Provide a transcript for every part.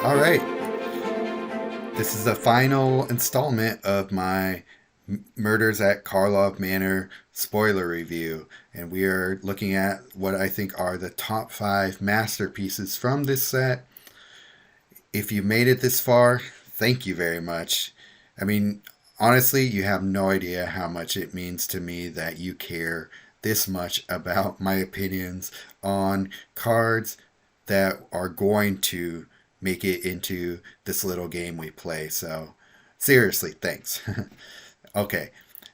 All right, this is the final installment of my Murders at Karlov Manor spoiler review, and we are looking at what I think are the top 5 masterpieces from this set. If you made it this far, thank you very much. I mean, honestly, you have no idea how much it means to me that you care this much about my opinions on cards that are going to make it into this little game we play. So, seriously, thanks. Okay.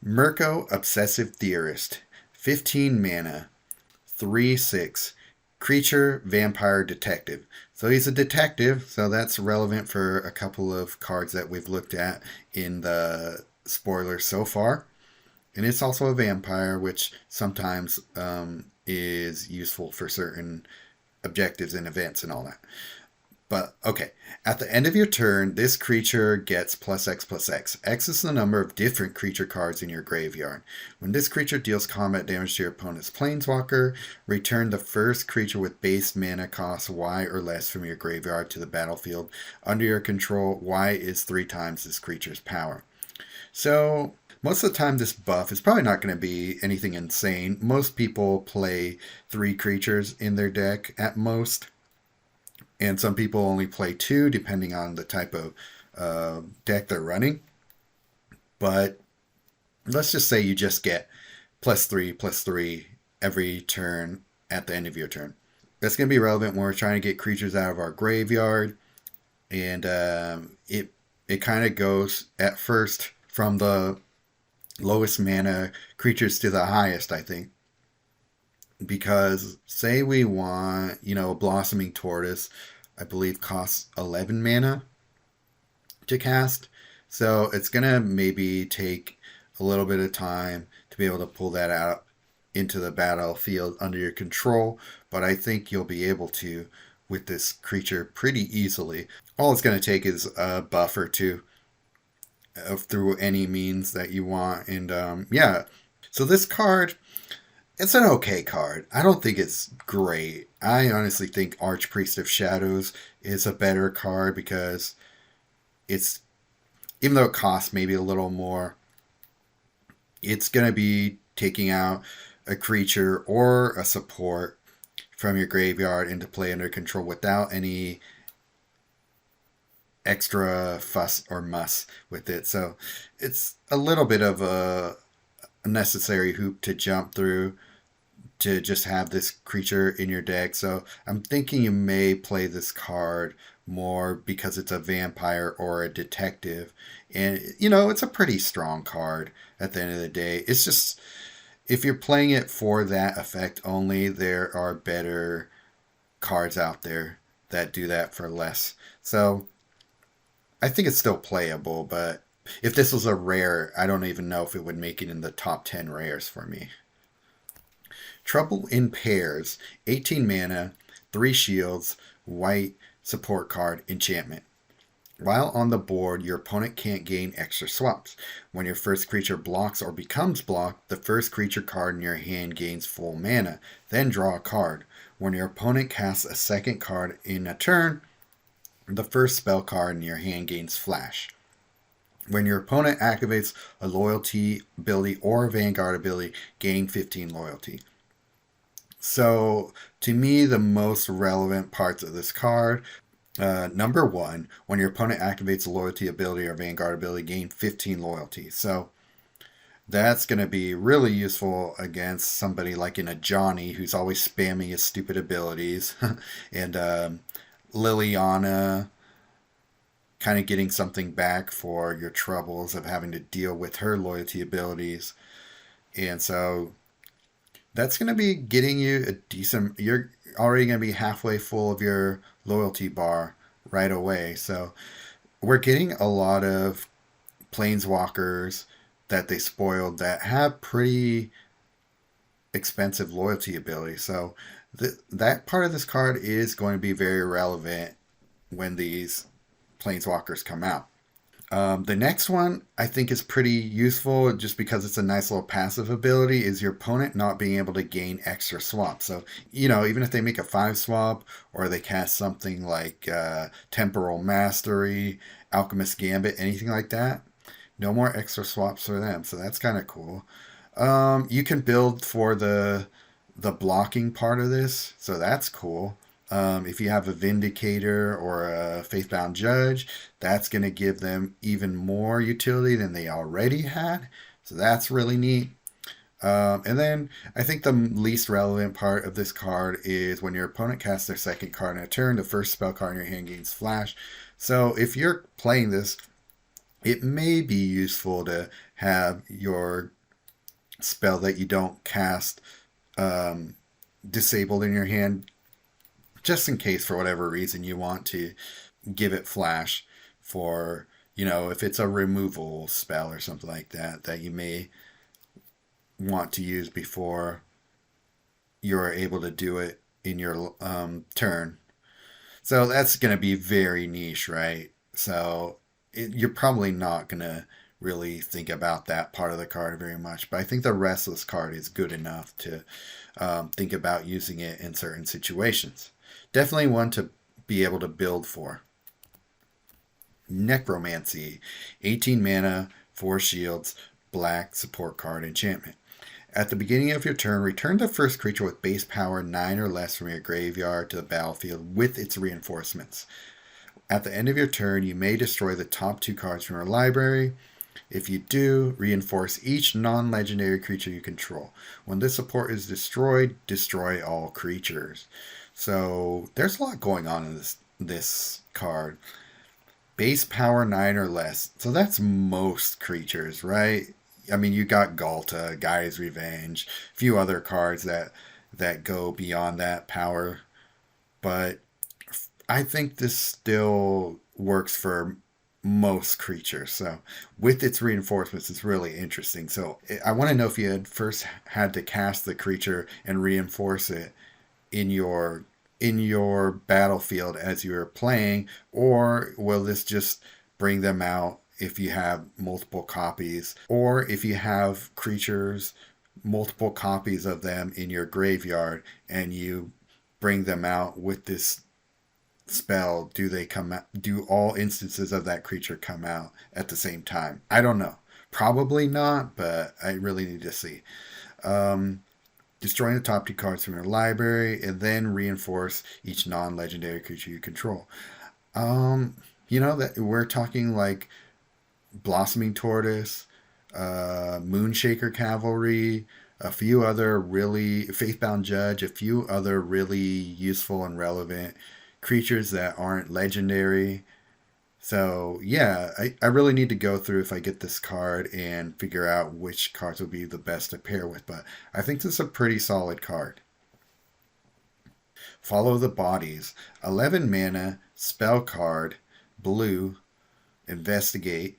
Mirko, Obsessive Theorist. 15 mana. 3/6. Creature, Vampire, Detective. So he's a detective, so that's relevant for a couple of cards that we've looked at in the spoilers so far. And it's also a vampire, which sometimes is useful for certain objectives and events and all that. But okay, at the end of your turn, this creature gets plus X plus X. X is the number of different creature cards in your graveyard. When this creature deals combat damage to your opponent's planeswalker, return the first creature with base mana cost Y or less from your graveyard to the battlefield. Under your control, Y is 3 times this creature's power. So, most of the time, this buff is probably not going to be anything insane. Most people play 3 creatures in their deck at most, and some people only play 2 depending on the type of deck they're running. But let's just say you just get +3/+3 every turn at the end of your turn. That's going to be relevant when we're trying to get creatures out of our graveyard, and it kind of goes at first from the lowest mana creatures to the highest, I think. Because say we want, a Blossoming Tortoise, I believe costs 11 mana to cast. So it's going to maybe take a little bit of time to be able to pull that out into the battlefield under your control, but I think you'll be able to with this creature pretty easily. All it's going to take is a buff or two through any means that you want. And yeah, so this card, it's an okay card. I don't think it's great. I honestly think Archpriest of Shadows is a better card because it's, even though it costs maybe a little more, it's going to be taking out a creature or a support from your graveyard into play under control without any extra fuss or muss with it. So it's a little bit of a necessary hoop to jump through to just have this creature in your deck. So I'm thinking you may play this card more because it's a vampire or a detective. And, it's a pretty strong card at the end of the day. It's just, if you're playing it for that effect only, there are better cards out there that do that for less. So I think it's still playable, but if this was a rare, I don't even know if it would make it in the top 10 rares for me. Trouble in Pairs, 18 mana, 3 shields, white, support card, enchantment. While on the board, your opponent can't gain extra swaps. When your first creature blocks or becomes blocked, the first creature card in your hand gains full mana. Then draw a card. When your opponent casts a second card in a turn, the first spell card in your hand gains flash. When your opponent activates a loyalty ability or a vanguard ability, gain 15 loyalty. So, to me, the most relevant parts of this card, number 1, when your opponent activates a loyalty ability or vanguard ability, gain 15 loyalty. So, that's going to be really useful against somebody like in a Johnny who's always spamming his stupid abilities. And Liliana, kind of getting something back for your troubles of having to deal with her loyalty abilities. And so that's going to be getting you a decent, you're already going to be halfway full of your loyalty bar right away. So we're getting a lot of planeswalkers that they spoiled that have pretty expensive loyalty ability. So that part of this card is going to be very relevant when these planeswalkers come out. The next one I think is pretty useful just because it's a nice little passive ability is your opponent not being able to gain extra swaps. So, even if they make a 5 swap or they cast something like Temporal Mastery, Alchemist Gambit, anything like that, no more extra swaps for them. So that's kind of cool. You can build for the blocking part of this, so that's cool. If you have a Vindicator or a Faithbound Judge, that's going to give them even more utility than they already had. So that's really neat. And then I think the least relevant part of this card is when your opponent casts their second card in a turn, the first spell card in your hand gains flash. So if you're playing this, it may be useful to have your spell that you don't cast um, disabled in your hand, just in case for whatever reason you want to give it flash for, if it's a removal spell or something like that that you may want to use before you're able to do it in your turn. So that's going to be very niche, right? So you're probably not going to really think about that part of the card very much. But I think the Restless card is good enough to think about using it in certain situations. Definitely one to be able to build for. Necromancy, 18 mana, 4 shields, black support card enchantment. At the beginning of your turn, return the first creature with base power 9 or less from your graveyard to the battlefield with its reinforcements. At the end of your turn, you may destroy the top 2 cards from your library. If you do, reinforce each non legendary creature you control. When this support is destroyed, destroy all creatures. So there's a lot going on in this card. Base power 9 or less. So that's most creatures, right? I mean, you got Galta, Gaia's Revenge, a few other cards that go beyond that power, but I think this still works for most creatures. So with its reinforcements, it's really interesting. So I want to know if you had first had to cast the creature and reinforce it in your battlefield as you were playing, or will this just bring them out if you have multiple copies, or if you have creatures, multiple copies of them in your graveyard, and you bring them out with this spell, do they come out, do all instances of that creature come out at the same time? I don't know. Probably not, but I really need to see. Um, Destroying the top 2 cards from your library, and then reinforce each non-legendary creature you control. That we're talking like Blossoming Tortoise, Moonshaker Cavalry, a few other really Faithbound Judge, a few other really useful and relevant creatures that aren't legendary. So yeah, I really need to go through if I get this card and figure out which cards would be the best to pair with. But I think this is a pretty solid card. Follow the Bodies. 11 mana, spell card, blue, investigate.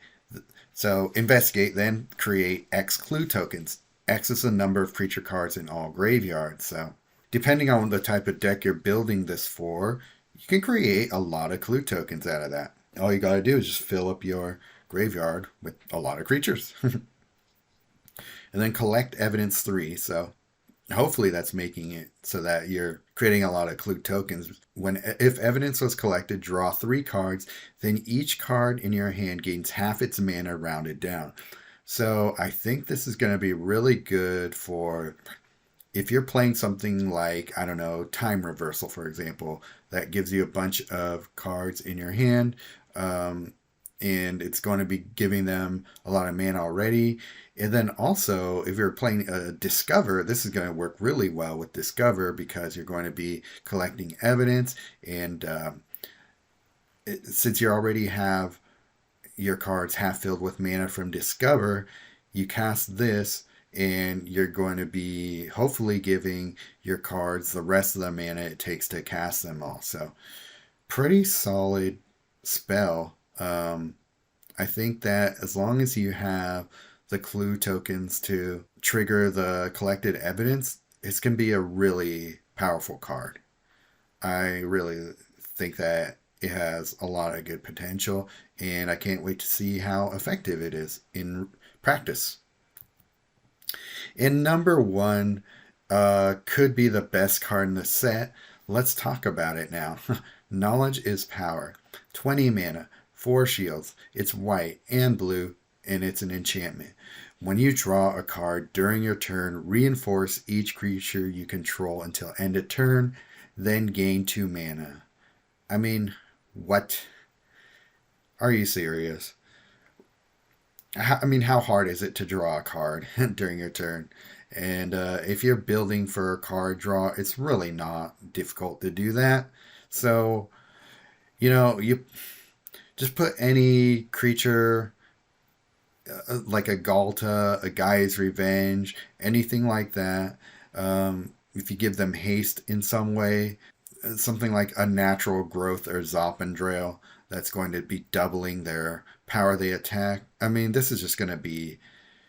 So investigate, then create X clue tokens. X is the number of creature cards in all graveyards. So depending on the type of deck you're building this for, you can create a lot of clue tokens out of that. All you gotta do is just fill up your graveyard with a lot of creatures. And then collect evidence 3. So hopefully that's making it so that you're creating a lot of clue tokens. If evidence was collected, draw 3 cards, then each card in your hand gains half its mana rounded down. So I think this is going to be really good for if you're playing something like, I don't know, Time Reversal, for example, that gives you a bunch of cards in your hand, and it's going to be giving them a lot of mana already. And then also, if you're playing Discover, this is going to work really well with Discover because you're going to be collecting evidence. And since you already have your cards half filled with mana from Discover, you cast this and you're going to be hopefully giving your cards the rest of the mana it takes to cast them all. So, pretty solid spell. I think that as long as you have the clue tokens to trigger the collected evidence, it's going to be a really powerful card. I really think that it has a lot of good potential, and I can't wait to see how effective it is in practice. In number one, could be the best card in the set. Let's talk about it now. Knowledge is power. 20 mana, 4 shields. It's white and blue, and it's an enchantment. When you draw a card during your turn, reinforce each creature you control until end of turn, then gain 2 mana. I mean, what? Are you serious? How hard is it to draw a card during your turn? And if you're building for a card draw, it's really not difficult to do that. So, you just put any creature like a Galta, a Gaia's Revenge, anything like that. If you give them haste in some way, something like a natural growth or Zoppendrel that's going to be doubling their power they attack. I mean, this is just going to be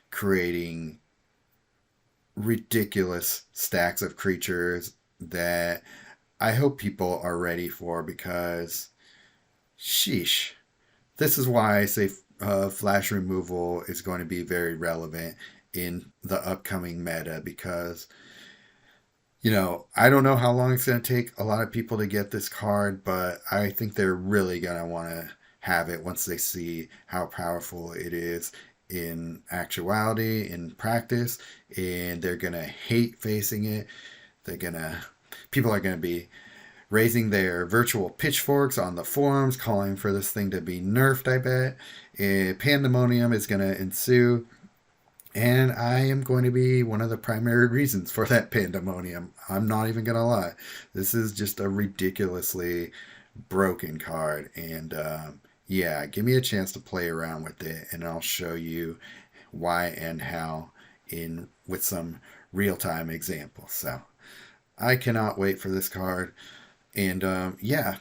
creating ridiculous stacks of creatures that I hope people are ready for because, sheesh. This is why I say flash removal is going to be very relevant in the upcoming meta because I don't know how long it's going to take a lot of people to get this card, but I think they're really going to want to have it once they see how powerful it is in actuality, in practice, and they're going to hate facing it. People are going to be raising their virtual pitchforks on the forums, calling for this thing to be nerfed, I bet. Pandemonium is going to ensue. And I am going to be one of the primary reasons for that pandemonium. I'm not even going to lie. This is just a ridiculously broken card. And yeah, give me a chance to play around with it, and I'll show you why and how with some real-time examples. So I cannot wait for this card. And yeah,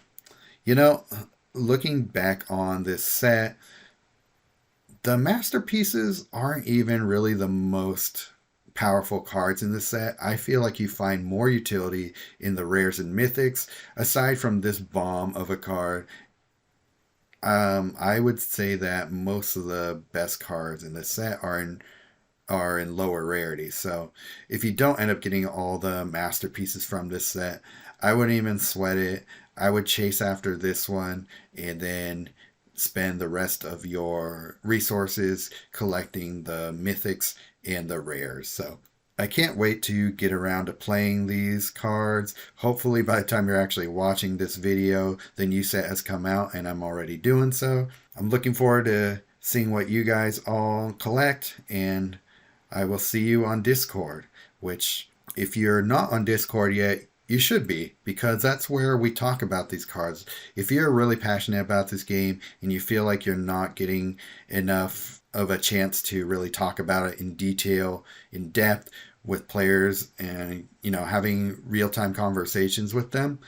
you know, looking back on this set, the masterpieces aren't even really the most powerful cards in the set. I feel like you find more utility in the rares and mythics. Aside from this bomb of a card, I would say that most of the best cards in the set are in lower rarity. So if you don't end up getting all the masterpieces from this set, I wouldn't even sweat it. I would chase after this one and then spend the rest of your resources collecting the mythics and the rares. So I can't wait to get around to playing these cards. Hopefully by the time you're actually watching this video, the new set has come out and I'm already doing so. I'm looking forward to seeing what you guys all collect, and I will see you on Discord, which if you're not on Discord yet, you should be, because that's where we talk about these cards. If you're really passionate about this game and you feel like you're not getting enough of a chance to really talk about it in detail, in depth with players and, having real-time conversations with them,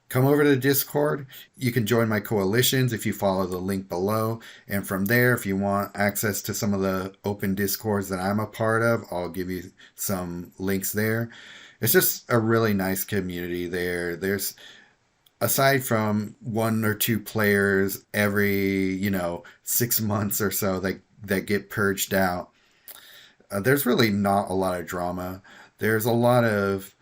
come over to Discord. You can join my coalitions if you follow the link below. And from there, if you want access to some of the open Discords that I'm a part of, I'll give you some links there. It's just a really nice community there. There's, aside from one or two players every, 6 months or so that get purged out, there's really not a lot of drama. There's a lot of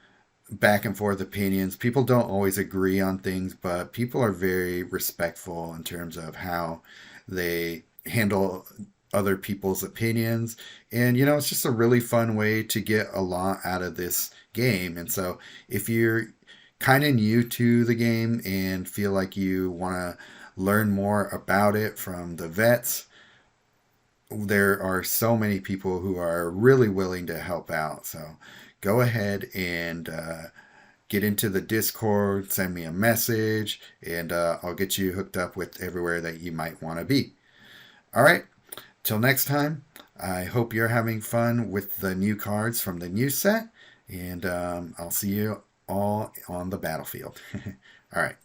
back and forth opinions. People don't always agree on things, but people are very respectful in terms of how they handle other people's opinions. And, it's just a really fun way to get a lot out of this game. And so if you're kind of new to the game and feel like you want to learn more about it from the vets, there are so many people who are really willing to help out. So go ahead and get into the Discord, send me a message, and I'll get you hooked up with everywhere that you might want to be. All right, till next time, I hope you're having fun with the new cards from the new set, and I'll see you all on the battlefield. All right.